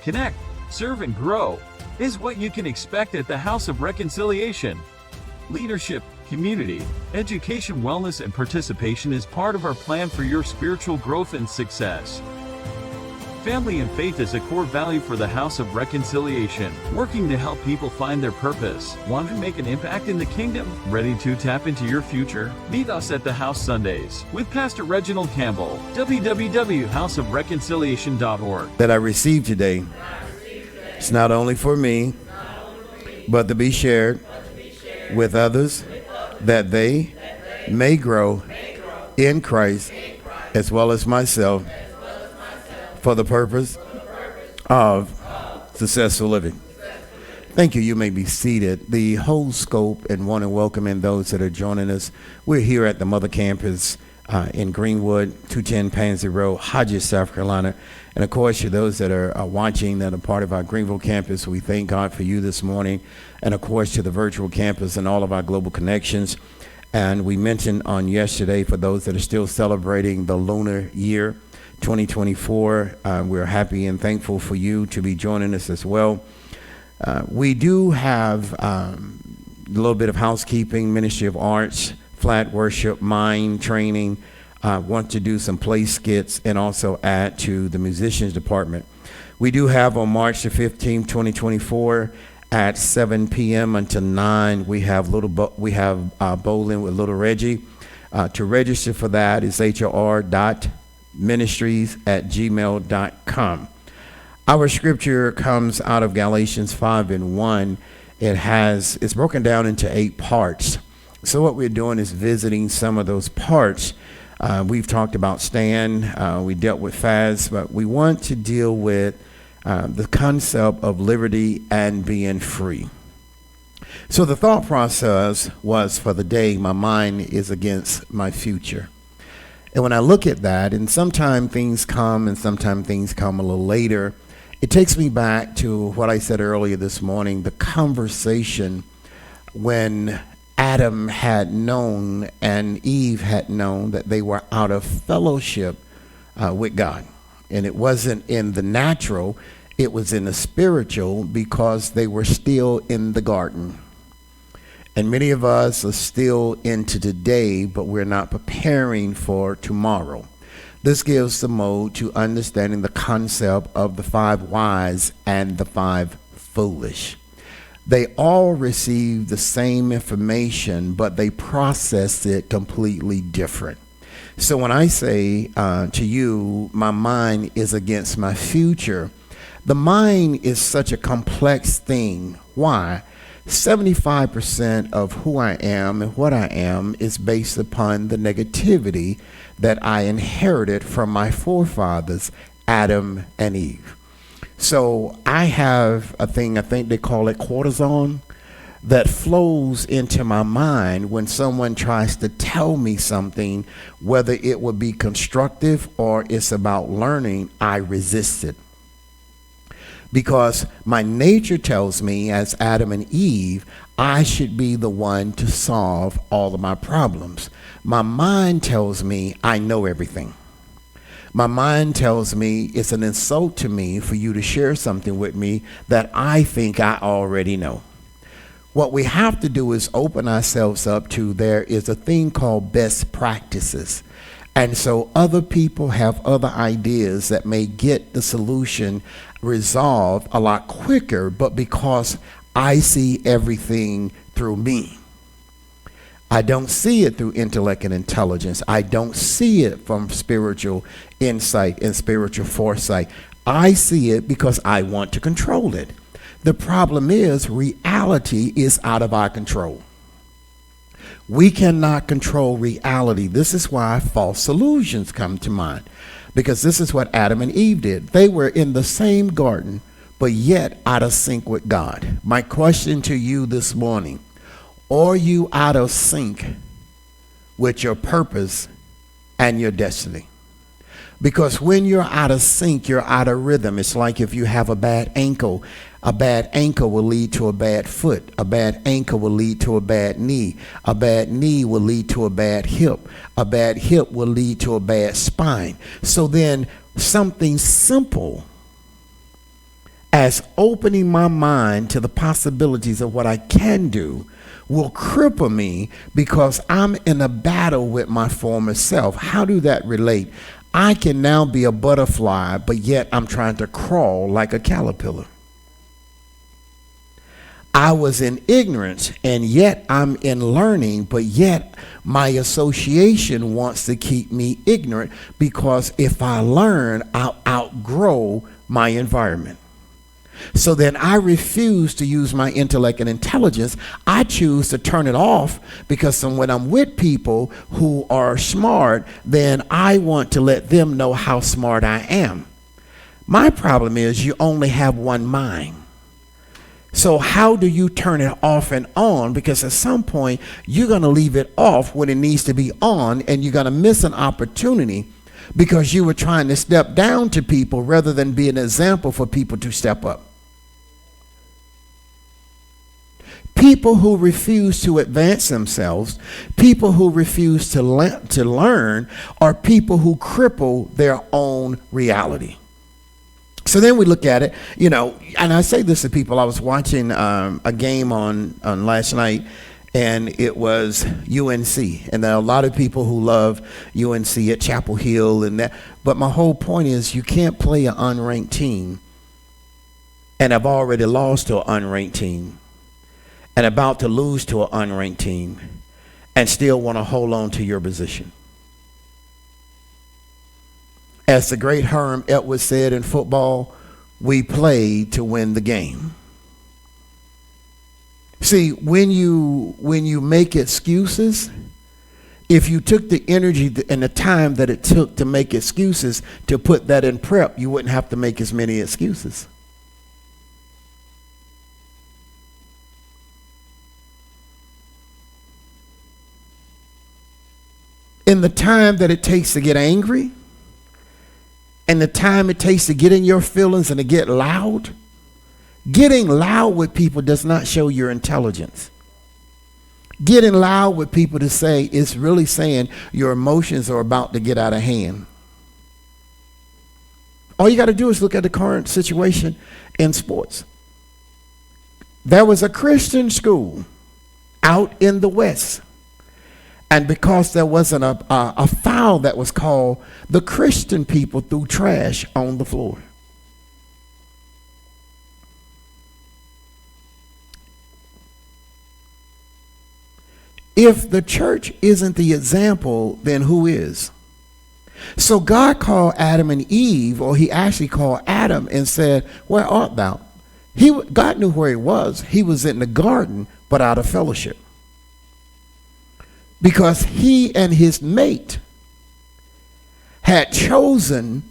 connect, serve, and grow is what you can expect at the House of Reconciliation. Leadership, community, education, wellness, and participation is part of our plan for your spiritual growth and success. Family and faith is a core value for the House of Reconciliation, working to help people find their purpose. Want to make an impact in the kingdom? Ready to tap into your future? Meet us at the House Sundays with Pastor Reginald Campbell. www.houseofreconciliation.org. That I received today, it's not only for me, but to be shared with others, that they may grow in Christ as well as myself, for the purpose of successful living. Thank you. You may be seated. The whole scope, and want to welcome in those that are joining us. We're here at the Mother Campus in Greenwood, 210 Pansy Road, Hodges, South Carolina. And of course, for those that are watching that are part of our Greenville campus, we thank God for you this morning. And of course, to the virtual campus and all of our global connections. And we mentioned on yesterday, for those that are still celebrating the lunar year, 2024, we're happy and thankful for you to be joining us as well. We do have a little bit of housekeeping, Ministry of Arts, flat worship, mind training, want to do some play skits and also add to the musicians department. We do have on March the 15th, 2024 at 7 p.m. until 9, we have bowling with Little Reggie. To register for that is hr.ministries@gmail.com. Our scripture comes out of Galatians 5:1. It's broken down into 8 parts. So what we're doing is visiting some of those parts. We've talked about stand, we dealt with fast, but we want to deal with the concept of liberty and being free. So the thought process was for the day, my mind is against my future. And when I look at that, and sometimes things come and sometimes things come a little later, it takes me back to what I said earlier this morning, the conversation when Adam had known and Eve had known that they were out of fellowship with God. And it wasn't in the natural, it was in the spiritual, because they were still in the garden. And many of us are still into today, but we're not preparing for tomorrow. This gives the mode to understanding the concept of the 5 wise and the 5 foolish. They all received the same information, but they processed it completely different. So when I say to you, my mind is against my future, the mind is such a complex thing. Why? 75% of who I am and what I am is based upon the negativity that I inherited from my forefathers, Adam and Eve. So I have a thing, I think they call it cortisone, that flows into my mind when someone tries to tell me something, whether it would be constructive or it's about learning, I resist it. Because my nature tells me, as Adam and Eve, I should be the one to solve all of my problems. My mind tells me I know everything. My mind tells me it's an insult to me for you to share something with me that I think I already know. What we have to do is open ourselves up to, there is a thing called best practices. And so other people have other ideas that may get the solution resolved a lot quicker, but because I see everything through me. I don't see it through intellect and intelligence. I don't see it from spiritual insight and spiritual foresight. I see it because I want to control it. The problem is reality is out of our control. We cannot control reality. This is why false illusions come to mind, because this is what Adam and Eve did. They were in the same garden, but yet out of sync with God. My question to you this morning, are you out of sync with your purpose and your destiny? Because when you're out of sync, you're out of rhythm. It's like if you have a bad ankle will lead to a bad foot. A bad ankle will lead to a bad knee. A bad knee will lead to a bad hip. A bad hip will lead to a bad spine. So then something simple as opening my mind to the possibilities of what I can do will cripple me because I'm in a battle with my former self. How do that relate? I can now be a butterfly, but yet I'm trying to crawl like a caterpillar. I was in ignorance, and yet I'm in learning, but yet my association wants to keep me ignorant, because if I learn, I'll outgrow my environment. So then I refuse to use my intellect and intelligence. I choose to turn it off, because when I'm with people who are smart, then I want to let them know how smart I am. My problem is you only have one mind. So how do you turn it off and on? Because at some point you're going to leave it off when it needs to be on, and you're going to miss an opportunity because you were trying to step down to people rather than be an example for people to step up. People who refuse to advance themselves, people who refuse to learn, are people who cripple their own reality. So then we look at it, and I say this to people. I was watching a game on last night, and it was UNC. And there are a lot of people who love UNC at Chapel Hill and that. But my whole point is, you can't play an unranked team and have already lost to an unranked team and about to lose to an unranked team and still want to hold on to your position. As the great Herm Edwards said in football, we play to win the game. See, when you make excuses, if you took the energy and the time that it took to make excuses to put that in prep, you wouldn't have to make as many excuses. In the time that it takes to get angry, and the time it takes to get in your feelings and to get loud, getting loud with people does not show your intelligence. Getting loud with people to say is really saying your emotions are about to get out of hand. All you got to do is look at the current situation in sports. There was a Christian school out in the West. And because there wasn't a foul that was called, the Christian people threw trash on the floor. If the church isn't the example, then who is? So God called Adam and Eve, or he actually called Adam and said, "Where art thou?" God knew where he was. He was in the garden, but out of fellowship. Because he and his mate had chosen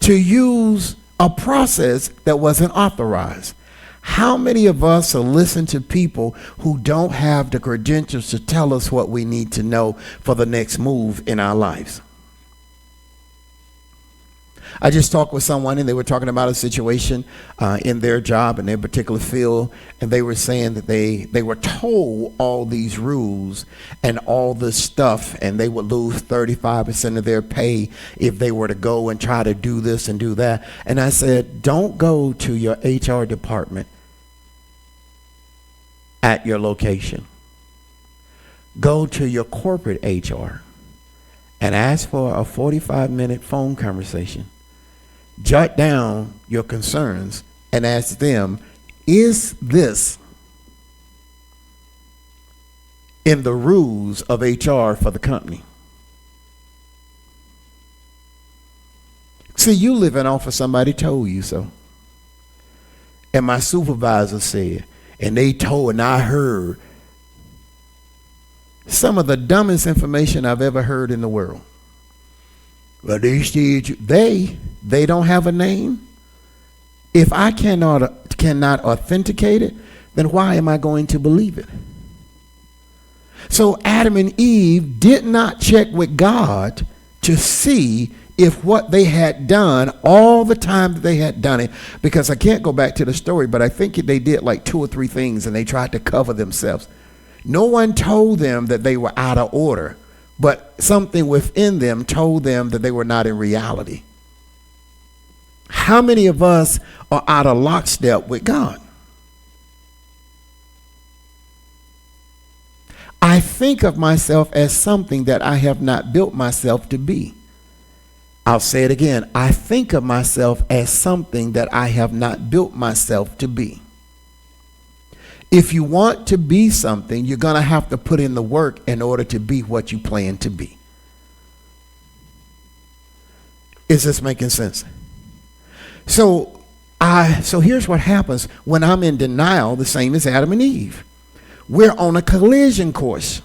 to use a process that wasn't authorized. How many of us are listening to people who don't have the credentials to tell us what we need to know for the next move in our lives? I just talked with someone, and they were talking about a situation in their job, in their particular field, and they were saying that they were told all these rules and all this stuff, and they would lose 35% of their pay if they were to go and try to do this and do that. And I said, don't go to your HR department at your location. Go to your corporate HR and ask for a 45-minute phone conversation. Jot down your concerns and ask them, is this in the rules of HR for the company? See, you living off of somebody told you so. And my supervisor said, and they told, and I heard some of the dumbest information I've ever heard in the world. But they said they don't have a name. If I cannot authenticate it, then why am I going to believe it? So Adam and Eve did not check with God to see if what they had done all the time that they had done it, because I can't go back to the story, but I think they did like 2 or 3 things and they tried to cover themselves. No one told them that they were out of order, but something within them told them that they were not in reality. How many of us are out of lockstep with God? I think of myself as something that I have not built myself to be. I'll say it again. I think of myself as something that I have not built myself to be. If you want to be something, you're going to have to put in the work in order to be what you plan to be. Is this making sense? So here's what happens when I'm in denial, the same as Adam and Eve. We're on a collision course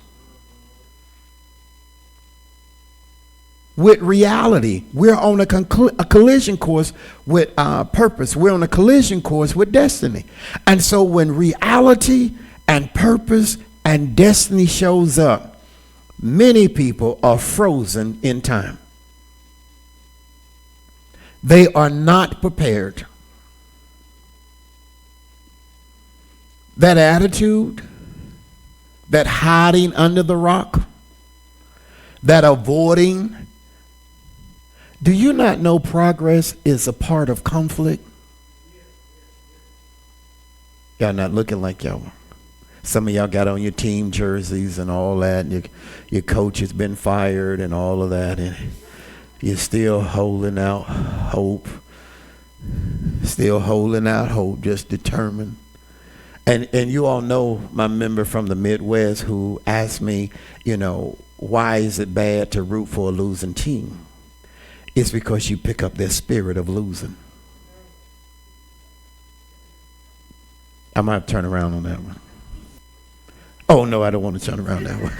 with reality. We're on a collision course with purpose. We're on a collision course with destiny. And so when reality and purpose and destiny shows up, many people are frozen in time. They are not prepared. That attitude, that hiding under the rock, that avoiding. Do you not know progress is a part of conflict? Y'all not looking like y'all. Some of y'all got on your team jerseys and all that, and your coach has been fired and all of that, and you're still holding out hope. Still holding out hope, just determined. And you all know my member from the Midwest who asked me, why is it bad to root for a losing team? It's because you pick up that spirit of losing. I might have to turn around on that one. Oh, no, I don't want to turn around that one.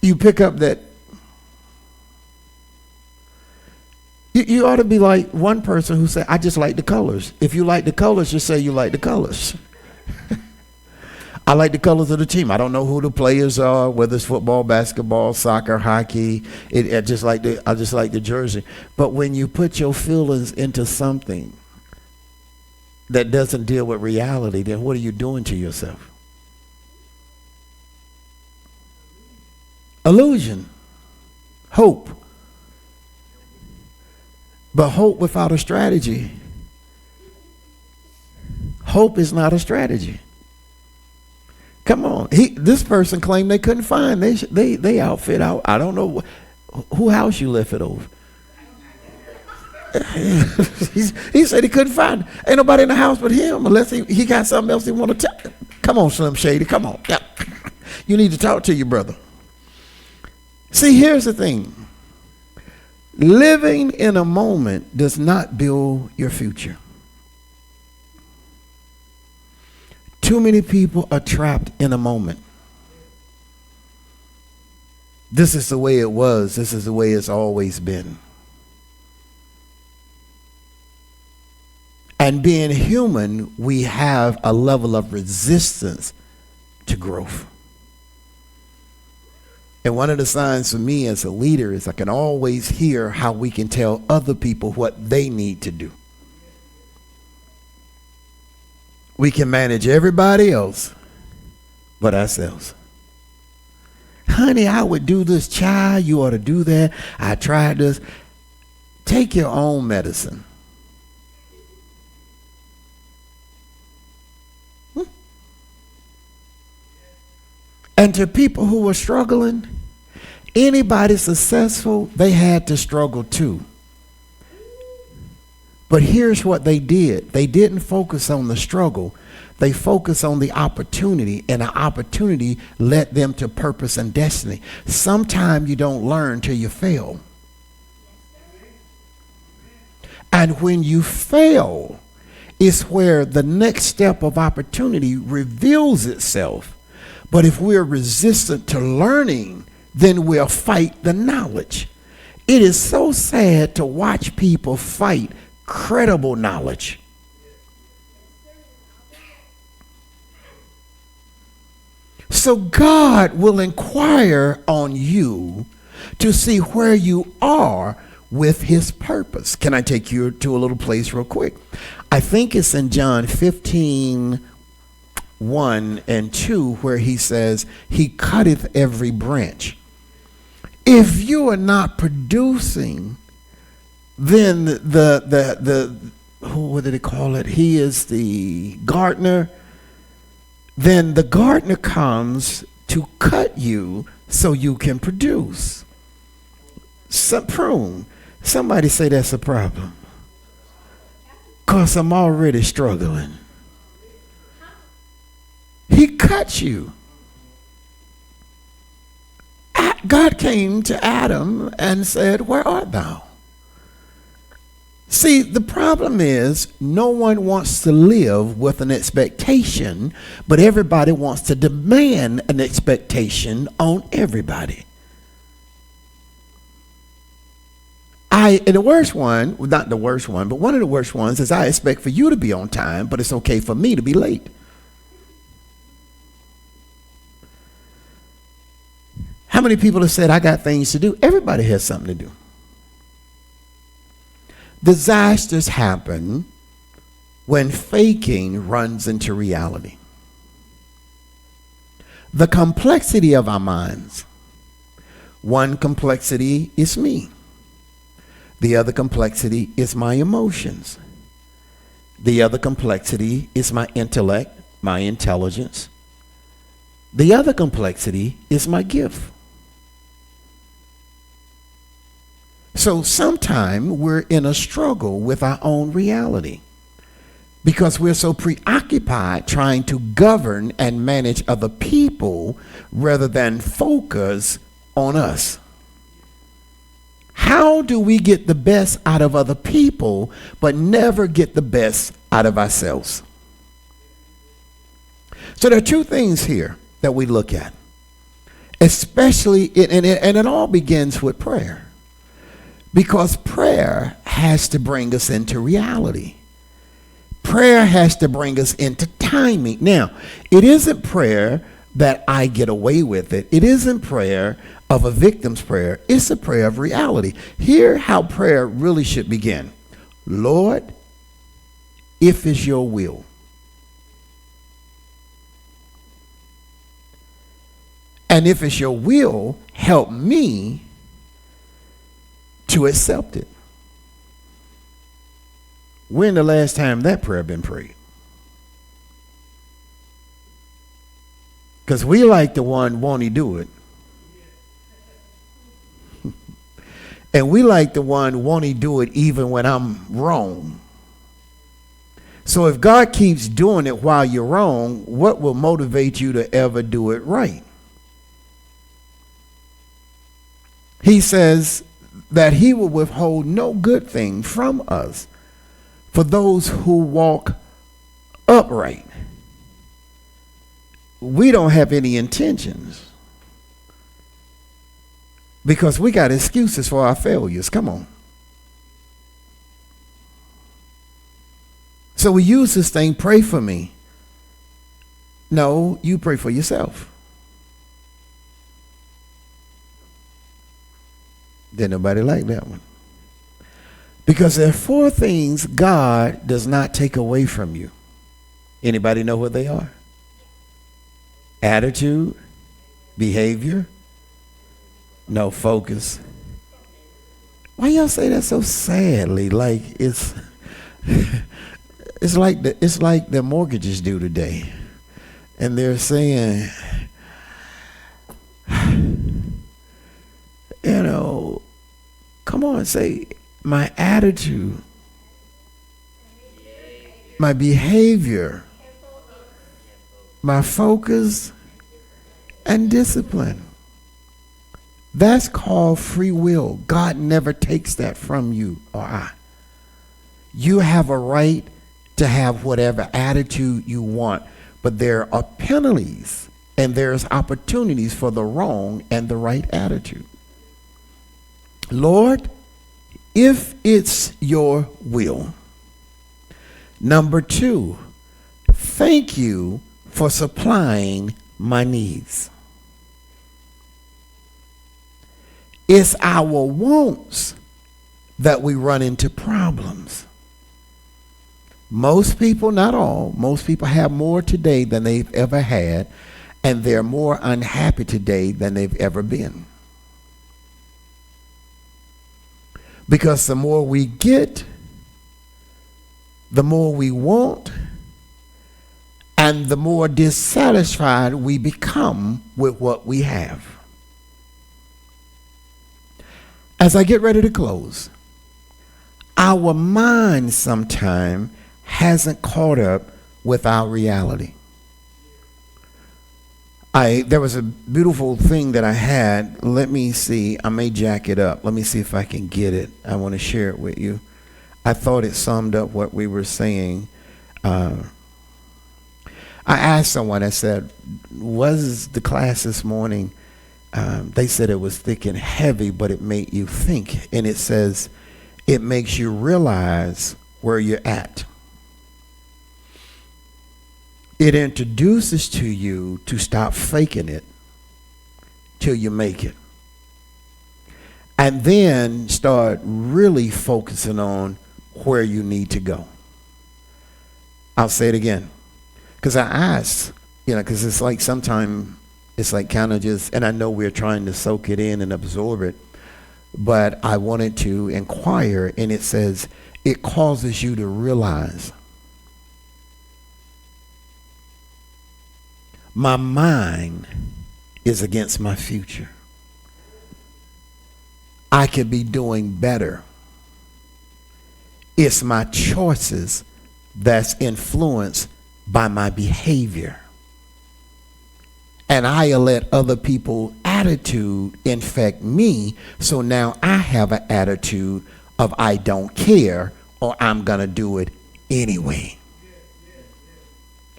You pick up that. You ought to be like one person who said, I just like the colors. If you like the colors, just say you like the colors. I like the colors of the team. I don't know who the players are, whether it's football, basketball, soccer, hockey. I just like the jersey. But when you put your feelings into something that doesn't deal with reality, then what are you doing to yourself? Illusion. Hope. But hope without a strategy. Hope is not a strategy. Come on. This person claimed they couldn't find they outfit out. I don't know who house you left it over. He said he couldn't find it. Ain't nobody in the house but him unless he got something else he want to tell. Come on, Slim Shady. Come on. Yeah. You need to talk to your brother. See, here's the thing. Living in a moment does not build your future. Too many people are trapped in a moment. This is the way it was. This is the way it's always been. And being human, we have a level of resistance to growth. And one of the signs for me as a leader is I can always hear how we can tell other people what they need to do. We can manage everybody else but ourselves. Honey, I would do this. Child, you ought to do that. I tried this. Take your own medicine. And to people who were struggling, anybody successful, they had to struggle too. But here's what they did. They didn't focus on the struggle. They focused on the opportunity, and the opportunity led them to purpose and destiny. Sometimes you don't learn till you fail. And when you fail, it's where the next step of opportunity reveals itself. But if we're resistant to learning, then we'll fight the knowledge. It is so sad to watch people fight credible knowledge. So God will inquire on you to see where you are with his purpose. Can I take you to a little place real quick? I think it's in John 15, 1 and 2, where he says, he cutteth every branch. If you are not producing then what did they call it? He is the gardener. Then the gardener comes to cut you so you can produce. Prune. Somebody say that's a problem. Because I'm already struggling. He cut you. God came to Adam and said, "Where art thou?" See, the problem is no one wants to live with an expectation, but everybody wants to demand an expectation on everybody. And the worst one, well, not the worst one, but one of the worst ones is I expect for you to be on time, but it's okay for me to be late. How many people have said, "I got things to do"? Everybody has something to do. Disasters happen when faking runs into reality. The complexity of our minds. One complexity is me. The other complexity is my emotions. The other complexity is my intellect, my intelligence. The other complexity is my gift. So sometimes we're in a struggle with our own reality because we're so preoccupied trying to govern and manage other people rather than focus on us. How do we get the best out of other people but never get the best out of ourselves? So there are two things here that we look at, especially, and it all begins with prayer. Because prayer has to bring us into reality. Prayer has to bring us into timing. Now, it isn't prayer that I get away with it. It isn't prayer of a victim's prayer. It's a prayer of reality. Hear how prayer really should begin. Lord, if it's your will. And if it's your will, help me to accept it. When the last time that prayer been prayed? Because we like the one won't he do it. And we like the one won't he do it even when I'm wrong. So if God keeps doing it while you're wrong, what will motivate you to ever do it right? He says that he will withhold no good thing from us for those who walk upright. We don't have any intentions because we got excuses for our failures. Come on. So we use this thing, pray for me. No, you pray for yourself. Didn't nobody like that one. Because there are four things God does not take away from you. Anybody know what they are? Attitude, behavior, no focus. Why y'all say that so sadly? Like it's like the mortgages due today. And they're saying, you know, come on, say my attitude, my behavior, my focus, and discipline. That's called free will. God never takes that from you or I. You have a right to have whatever attitude you want, but there are penalties and there's opportunities for the wrong and the right attitude. Lord, if it's your will. Number two, thank you for supplying my needs. It's our wants that we run into problems. Most people, not all, most people have more today than they've ever had, and they're more unhappy today than they've ever been. Because the more we get, the more we want, and the more dissatisfied we become with what we have. As I get ready to close, our mind sometimes hasn't caught up with our reality. There was a beautiful thing that I had. Let me see. I may jack it up. Let me see if I can get it. I want to share it with you. I thought it summed up what we were saying. I asked someone, I said, was the class this morning? They said it was thick and heavy, but it made you think. And it says, it makes you realize where you're at. It introduces to you to stop faking it till you make it. And then start really focusing on where you need to go. I'll say it again. Because I asked, because it's like sometimes it's like kind of just, and I know we're trying to soak it in and absorb it, but I wanted to inquire, and it says, it causes you to realize my mind is against my future. I could be doing better. It's my choices that's influenced by my behavior. And I let other people's attitude infect me, so now I have an attitude of I don't care, or I'm going to do it anyway.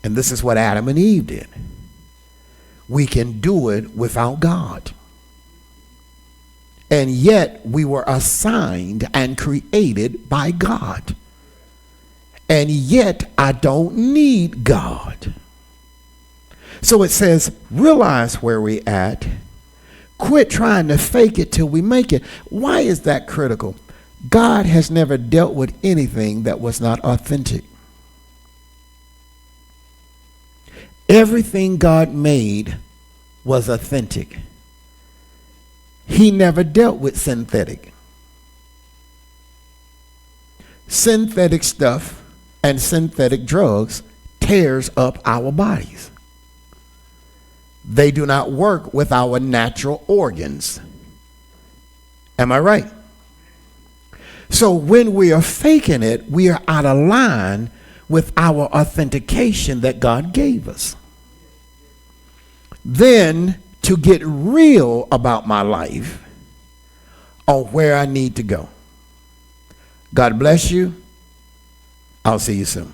And this is what Adam and Eve did. We can do it without God. And yet we were assigned and created by God. And yet I don't need God. So it says, realize where we're at. Quit trying to fake it till we make it. Why is that critical? God has never dealt with anything that was not authentic. Everything God made was authentic. He never dealt with synthetic. Synthetic stuff and synthetic drugs tears up our bodies. They do not work with our natural organs. Am I right? So when we are faking it, we are out of line with our authentication that God gave us. Then to get real about my life or where I need to go. God bless you. I'll see you soon.